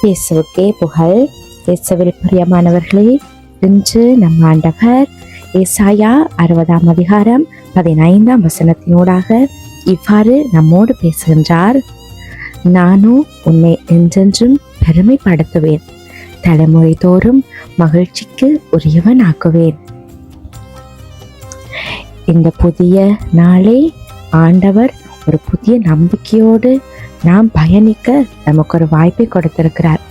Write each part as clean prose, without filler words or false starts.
இயேசுவுக்கே புகழ். இயேசுவில் பிரியமானவர்களே, இன்று நம் ஆண்டவர் ஏசாயா 60ஆம் அதிகாரம் 15ஆம் வசனத்தினூடாக இவ்வாறு நம்மோடு பேசுகின்றார். நானும் உன்னை என்றென்றும் பெருமைப்படுத்துவேன், தலைமுறை தோறும் மகிழ்ச்சிக்கு உரியவனாக்குவேன். இந்த புதிய நாளை ஆண்டவர் ஒரு புதிய நம்பிக்கையோடு நாம் பயணிக்க நமக்கு ஒரு வாய்ப்பை கொடுத்திருக்கிறார்.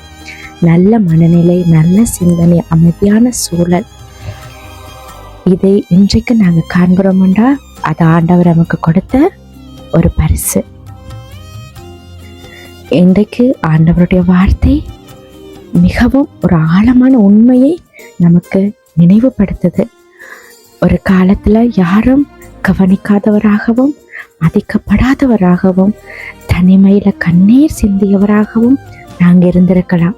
நல்ல மனநிலை, நல்ல சிந்தனை, அமைதியான சூழல், இதை இன்றைக்கு நாங்கள் காண்கிறோம்டா அது ஆண்டவர் நமக்கு கொடுத்த ஒரு பரிசு. இன்றைக்கு ஆண்டவருடைய வார்த்தை மிகவும் ஒரு ஆழமான உண்மையை நமக்கு நினைவுபடுத்துது. ஒரு காலத்துல யாரும் கவனிக்காதவராகவும் மதிக்கப்படாதவராகவும் தனிமையில கண்ணீர் சிந்தியவராகவும் நாங்கள் இருந்திருக்கலாம்.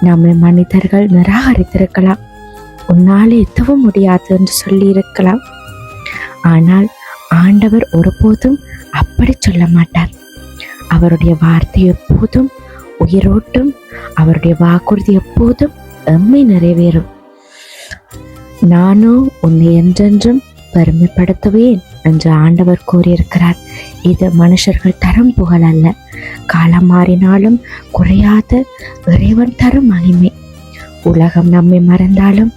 நம்மை மனிதர்கள் நிராகரித்திருக்கலாம், உன்னால எதுவும் முடியாது என்று சொல்லி இருக்கலாம். ஆனால் ஆண்டவர் ஒருபோதும் அப்படி சொல்ல மாட்டார். அவருடைய வார்த்தை எப்போதும் உயிரோட்டும், அவருடைய வாக்குறுதி எப்போதும் எம்மை நிறைவேறும். நானும் உன்னை என்றென்றும் பெருமைப்படுத்துவேன் என்று ஆண்டவர் கூறியிருக்கிறார். இது மனுஷர்கள் தரும் புகழ் அல்ல, காலம் மாறினாலும் குறையாத இறைவன் தரும் மகிமை. உலகம் நம்மை மறந்தாலும்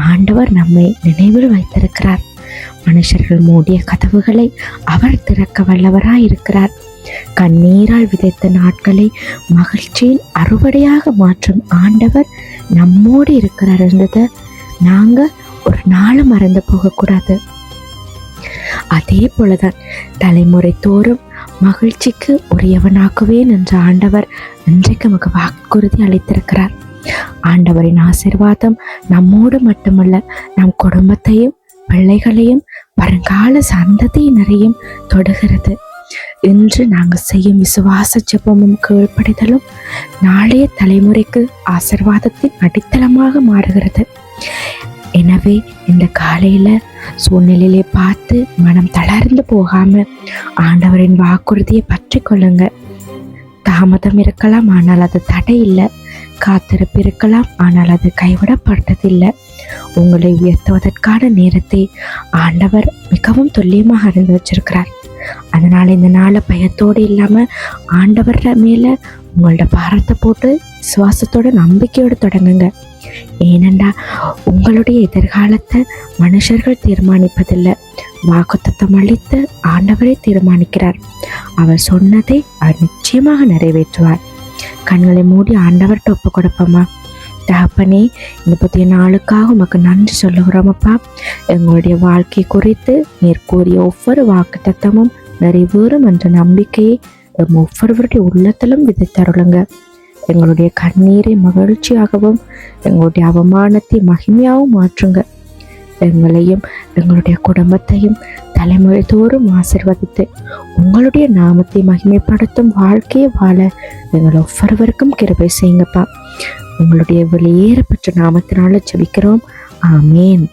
ஆண்டவர் நம்மை நினைவில் வைத்திருக்கிறார். மனுஷர்கள் மூடிய கதவுகளை அவர் திறக்க வல்லவராயிருக்கிறார். கண்ணீரால் விதைத்த நாட்களை மகிழ்ச்சியின் அறுவடையாக மாற்றும் ஆண்டவர் நம்மோடு இருக்கிறார் என்றதை நாங்க ஒரு நாளும் மறந்து போகக்கூடாது. அதே போலதான் தலைமுறை தோறும் மகிழ்ச்சிக்கு உரியவனாக்குவேன் என்ற ஆண்டவர் இன்றைக்கு நமக்கு வாக்குறுதி அளித்திருக்கிறார். ஆண்டவரின் ஆசீர்வாதம் நம்மோடு மட்டுமல்ல, நம் குடும்பத்தையும் பிள்ளைகளையும் வருங்கால சந்ததியினரையும் தொடுகிறது. இன்று நாங்கள் செய்யும் விசுவாச ஜெபமும் கீழ்ப்படிதலும் நாளைய தலைமுறைக்கு ஆசீர்வாதத்தின் அடித்தளமாக மாறுகிறது. எனவே இந்த காலையில சூழ்நிலையை பார்த்து மனம் தளர்ந்து போகாம ஆண்டவரின் வாக்குறுதியை பற்றி கொள்ளுங்க. தாமதம் இருக்கலாம், ஆனால் அது தடை இல்லை. காத்திருப்பு இருக்கலாம், ஆனால் அது கைவிடப்பட்டதில்லை. உங்களை உயர்த்துவதற்கான நேரத்தை ஆண்டவர் மிகவும் துல்லியமாக அறிந்து வச்சிருக்கிறார். அதனால இந்த நாளை பயத்தோடு இல்லாம ஆண்டவர் மேல உங்களோட பாரத்தை போட்டு விசுவாசத்தோட நம்பிக்கையோடு தொடங்குங்க. ஏனென்றா உங்களுடைய எதிர்காலத்தை மனுஷர்கள் தீர்மானிப்பதில்லை, வாக்குத்தத்தம் அளித்து ஆண்டவரை தீர்மானிக்கிறார். அவர் சொன்னதை அவர் நிச்சயமாக நிறைவேற்றுவார். கண்களை மூடி ஆண்டவர்கிட்ட ஒப்பு கொடுப்போமா? தகப்பனே, இந்த புதிய நாளுக்காக உமக்கு நன்றி சொல்லுகிறோமப்பா. எங்களுடைய வாழ்க்கை குறித்து நீர் கூறிய ஒவ்வொரு வாக்குத்தத்தமும் நிறைவேறும் என்ற நம்பிக்கையை ஒவ்வொருவருடைய உள்ளத்திலும் விதைத்தருளுங்க. எங்களுடைய கண்ணீரை மகிழ்ச்சியாகவும் எங்களுடைய அவமானத்தை மகிமையாகவும் மாற்றுங்க. எங்களையும் எங்களுடைய குடும்பத்தையும் தலைமுறை தோறும் ஆசீர்வதித்து உங்களுடைய நாமத்தை மகிமைப்படுத்தும் வாழ்க்கையை வாழ எங்கள் ஒவ்வொருவருக்கும் கிருபை செய்யுங்கப்பா. உங்களுடைய வெளியேறப்பட்ட நாமத்தினால ஜெபிக்கிறோம். ஆமேன்.